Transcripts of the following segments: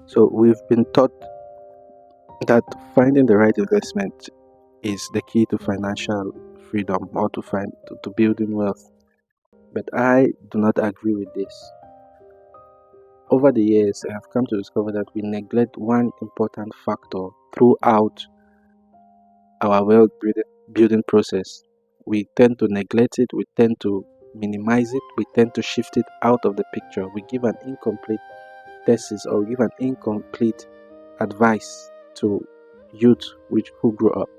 So we've been taught that finding the right investment is the key to financial freedom or to building wealth. But I do not agree with this. Over the years, I have come to discover that we neglect one important factor throughout our wealth building process. We tend to neglect it, we tend to minimize it, we tend to shift it out of the picture. We give an incomplete thesis or give an incomplete advice to youth which who grow up.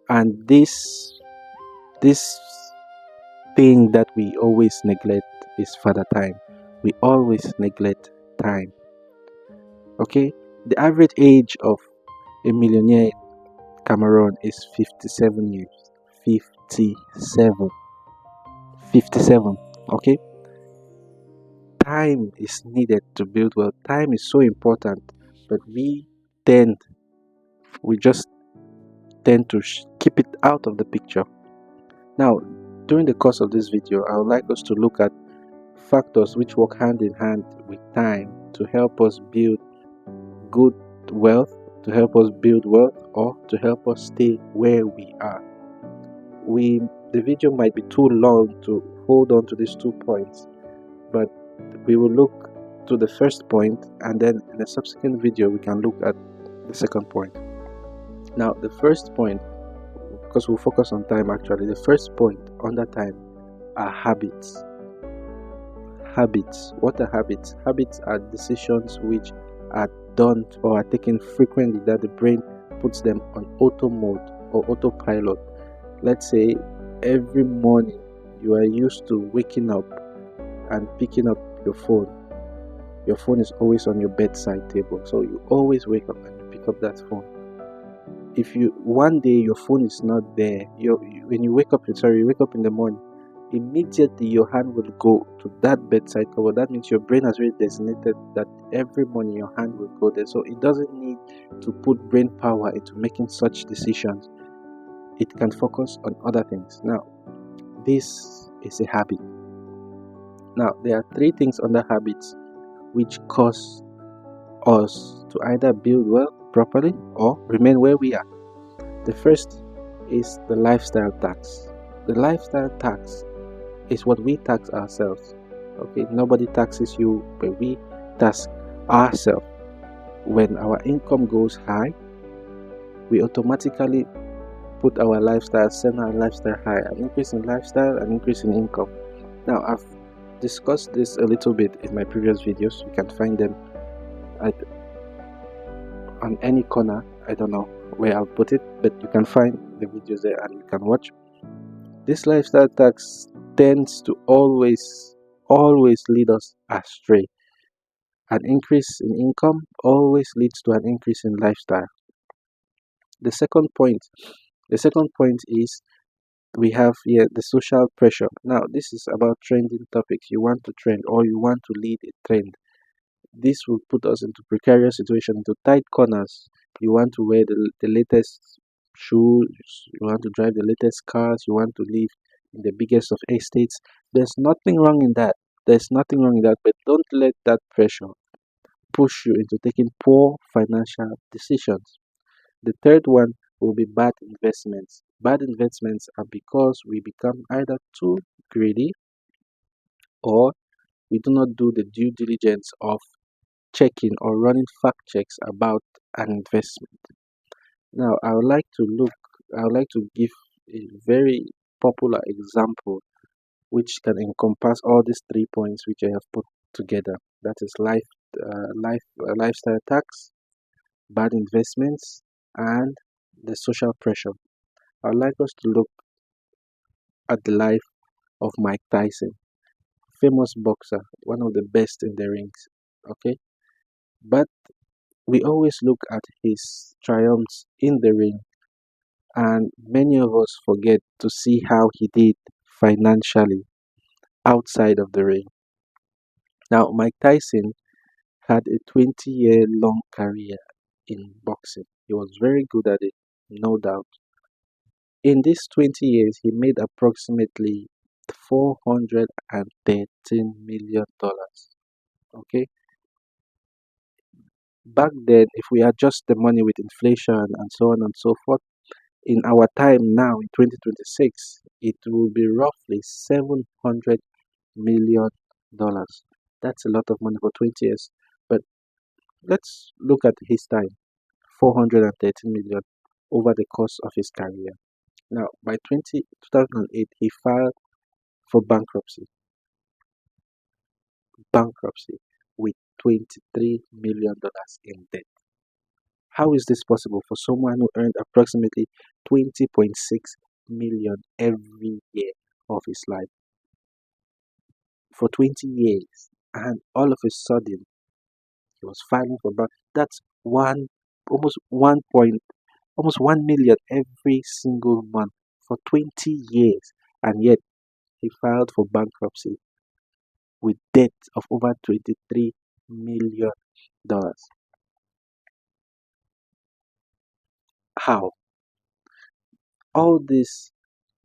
And this thing that we always neglect is father time. We always neglect time. Okay? The average age of a millionaire in Cameroon is 57 years. 57. 57. Okay? Time is needed to build wealth. Time is so important, but tend we just tend to keep it out of the picture. Now, during the course of this video, I would like us to look at factors which work hand in hand with time to help us build good wealth, to help us build wealth, or to help us stay where we are. The video might be too long to hold on to these 2 points, but we will look to the first point, and then in a subsequent video we can look at the second point. Now, the first point, because we'll focus on time actually, the first point under time are habits. Habits. What are habits? Habits are decisions which are done or are taken frequently that the brain puts them on auto mode or autopilot. Let's say every morning you are used to waking up and picking up your phone. Your phone is always on your bedside table, so you always wake up and you pick up that phone. If you one day your phone is not there, when you wake up in the morning, immediately your hand will go to that bedside cover. That means your brain has already designated that every morning your hand will go there, so it doesn't need to put brain power into making such decisions. It can focus on other things. Now, this is a habit. Now, there are 3 things under habits which cause us to either build wealth properly or remain where we are. The first is the lifestyle tax. The lifestyle tax is what we tax ourselves. Okay, nobody taxes you, but we tax ourselves. When our income goes high, we automatically put our lifestyle, send our lifestyle high, an increase in lifestyle, an increase in income. Now, I've discussed this a little bit in my previous videos. You can find them on any corner. I don't know where I'll put it, but you can find the videos there and you can watch. This lifestyle tax tends to always lead us astray. An increase in income always leads to an increase in lifestyle. The second point is we have here the social pressure. Now, this is about trending topics. You want to trend or you want to lead a trend. This will put us into precarious situations, into tight corners. You want to wear the latest shoes, you want to drive the latest cars, you want to live in the biggest of estates. There's nothing wrong in that. But don't let that pressure push you into taking poor financial decisions. The third one will be bad investments. Bad investments are because we become either too greedy or we do not do the due diligence of checking or running fact checks about an investment. Now, I would like to give a very popular example which can encompass all these 3 points which I have put together. That is lifestyle tax, bad investments, and the social pressure. I would like us to look at the life of Mike Tyson, famous boxer, one of the best in the rings. Okay, but we always look at his triumphs in the ring, and many of us forget to see how he did financially outside of the ring. Now, Mike Tyson had a 20-year long career in boxing. He was very good at it, no doubt. In these 20 years, he made approximately $413 million. Okay, Back then, if we adjust the money with inflation and so on and so forth, in our time now in 2026, it will be roughly $700 million. That's a lot of money for 20 years. But let's look at his time, 413 million over the course of his career. Now, by 2008, he filed for bankruptcy with $23 million in debt. How is this possible for someone who earned approximately 20.6 million every year of his life for 20 years, and all of a sudden he was filing for bank? That's one almost 1 million every single month for 20 years, and yet he filed for bankruptcy with debt of over $23 million. How? All this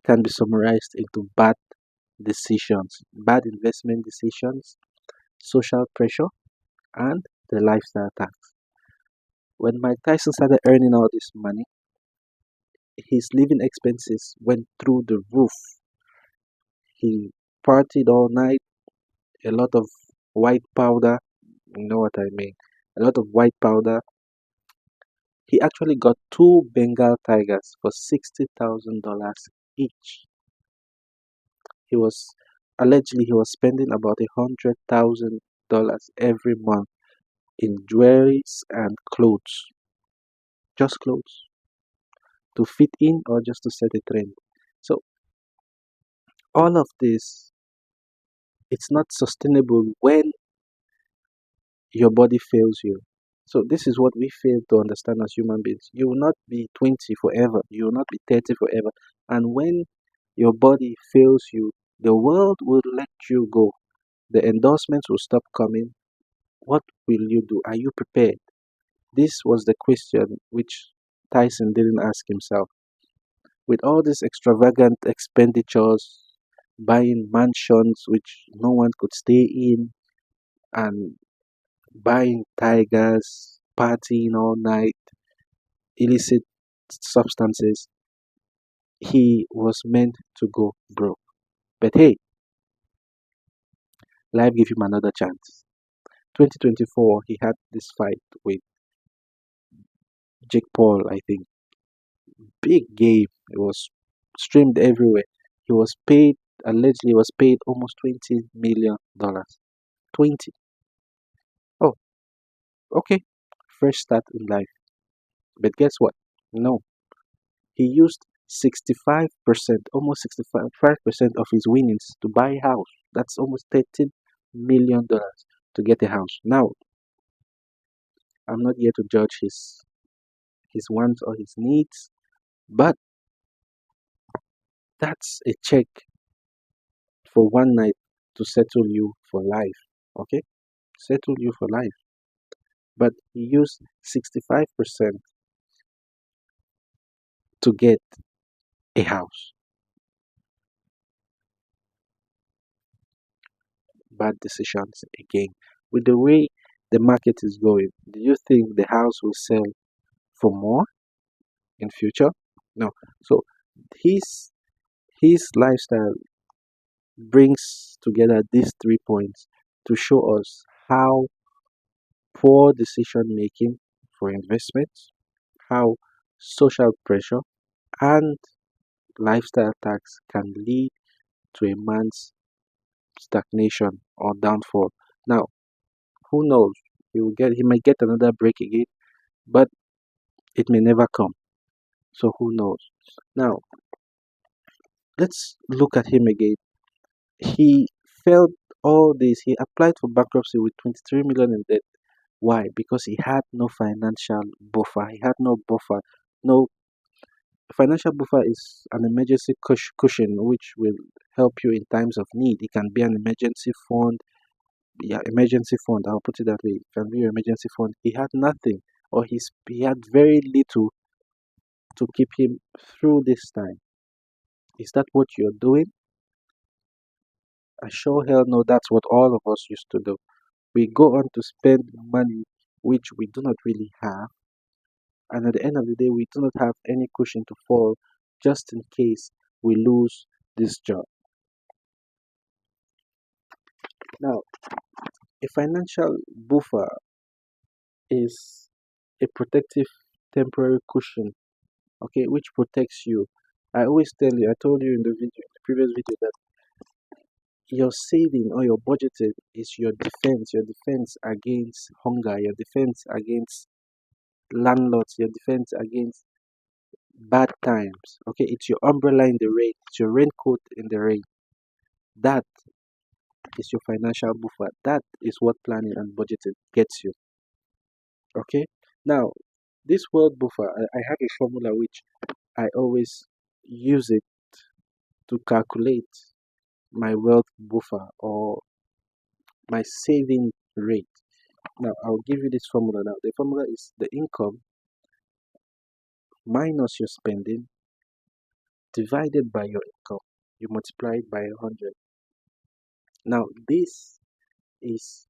can be summarized into bad investment decisions, social pressure, and the lifestyle tax. When Mike Tyson started earning all this money, his living expenses went through the roof. He partied all night, a lot of white powder, you know what I mean? A lot of white powder. He actually got two Bengal tigers for $60,000 each. He was spending about $100,000 every month in jewelries and clothes, just clothes, to fit in or just to set a trend. So all of this, it's not sustainable when your body fails you. So this is what we fail to understand as human beings. You will not be 20 forever. You will not be 30 forever. And when your body fails you, the world will let you go. The endorsements will stop coming. What will you do? Are you prepared? This was the question which Tyson didn't ask himself. With all these extravagant expenditures, buying mansions which no one could stay in, and buying tigers, partying all night, illicit substances, he was meant to go broke. But hey, life gave him another chance. 2024, he had this fight with Jake Paul, I think. Big game. It was streamed everywhere. He was paid, allegedly, was paid almost $20 million. 20. Oh, okay. Fresh start in life. But guess what? No. He used 65%, almost 65% of his winnings to buy a house. That's almost $13 million to get a house. Now, I'm not here to judge his wants or his needs, but that's a check for one night to settle you for life. Okay? Settle you for life. But he used 65% to get a house. Bad decisions again. With the way the market is going, do you think the house will sell for more in future? No. So his his lifestyle brings together these 3 points to show us how poor decision making for investments, how social pressure and lifestyle tax can lead to a man's stagnation or downfall. Now, who knows? He might get another break again, but it may never come. So who knows? Now, let's look at him again. He felt all this. He applied for bankruptcy with 23 million in debt. Why? Because he had no financial buffer. He had no buffer. No financial buffer is an emergency cushion which will help you in times of need. It can be an emergency fund. Yeah, emergency fund. I'll put it that way. It can be your emergency fund. He had nothing, or he had very little to keep him through this time. Is that what you're doing? I sure hell no. That's what all of us used to do. We go on to spend money which we do not really have. And at the end of the day, we do not have any cushion to fall just in case we lose this job. Now, a financial buffer is a protective temporary cushion, okay, which protects you. I always tell you, I told you in the previous video, that your saving or your budgeting is your defense against hunger, your defense against landlords, your defense against bad times. Okay, it's your umbrella in the rain, it's your raincoat in the rain. That is your financial buffer. That is what planning and budgeting gets you. Okay, now this word buffer, I have a formula which I always use it to calculate my wealth buffer or my saving rate. Now I'll give you this formula. Now the formula is the income minus your spending divided by your income. You multiply it by 100. Now this is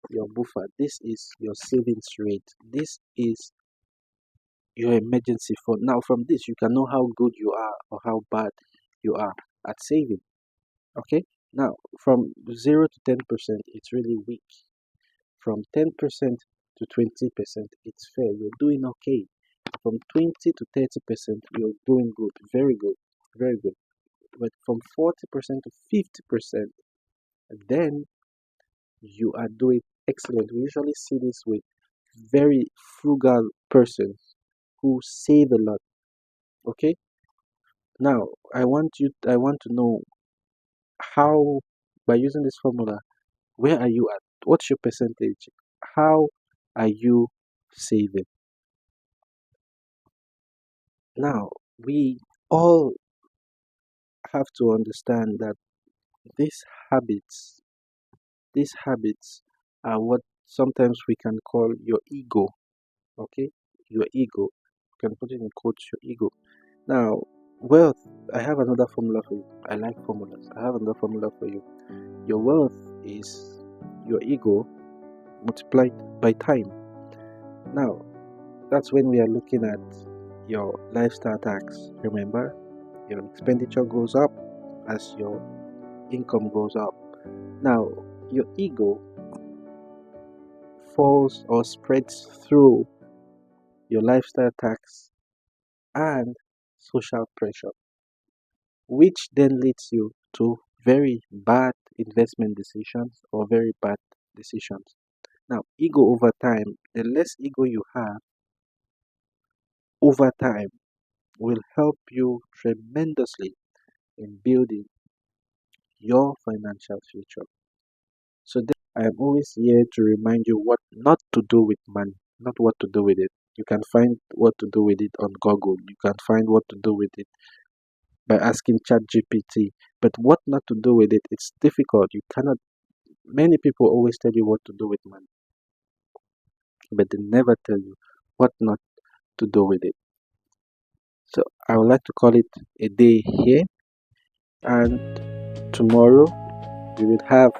your buffer. This is your savings rate. This is your emergency fund. Now from this you can know how good you are or how bad you are at saving. Okay. Now from 0 to 10%, it's really weak. From 10% to 20%, it's fair. You're doing okay. From 20 to 30%, you're doing good. Very good. Very good. But from 40% to 50%, then you are doing excellent. We usually see this with very frugal persons who save a lot. Okay. Now I want to know how, by using this formula, where are you at? What's your percentage? How are you saving? Now, we all have to understand that these habits, these habits are what sometimes we can call your ego. Okay, your ego. You can put it in quotes, your ego. Now, wealth. I have another formula for you. I like formulas. I have another formula for you. Your wealth is your ego multiplied by time. Now, that's when we are looking at your lifestyle tax. Remember, your expenditure goes up as your income goes up. Now, your ego falls or spreads through your lifestyle tax and social pressure, which then leads you to very bad investment decisions or very bad decisions. Now, ego over time, the less ego you have over time will help you tremendously in building your financial future. So I am always here to remind you what not to do with money, not what to do with it. You can find what to do with it on Google. You can find what to do with it by asking ChatGPT. But what not to do with it, it's difficult. You cannot. Many people always tell you what to do with money, but they never tell you what not to do with it. So I would like to call it a day here, and tomorrow we will have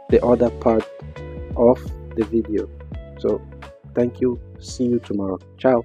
the other part of the video. So thank you. See you tomorrow. Ciao.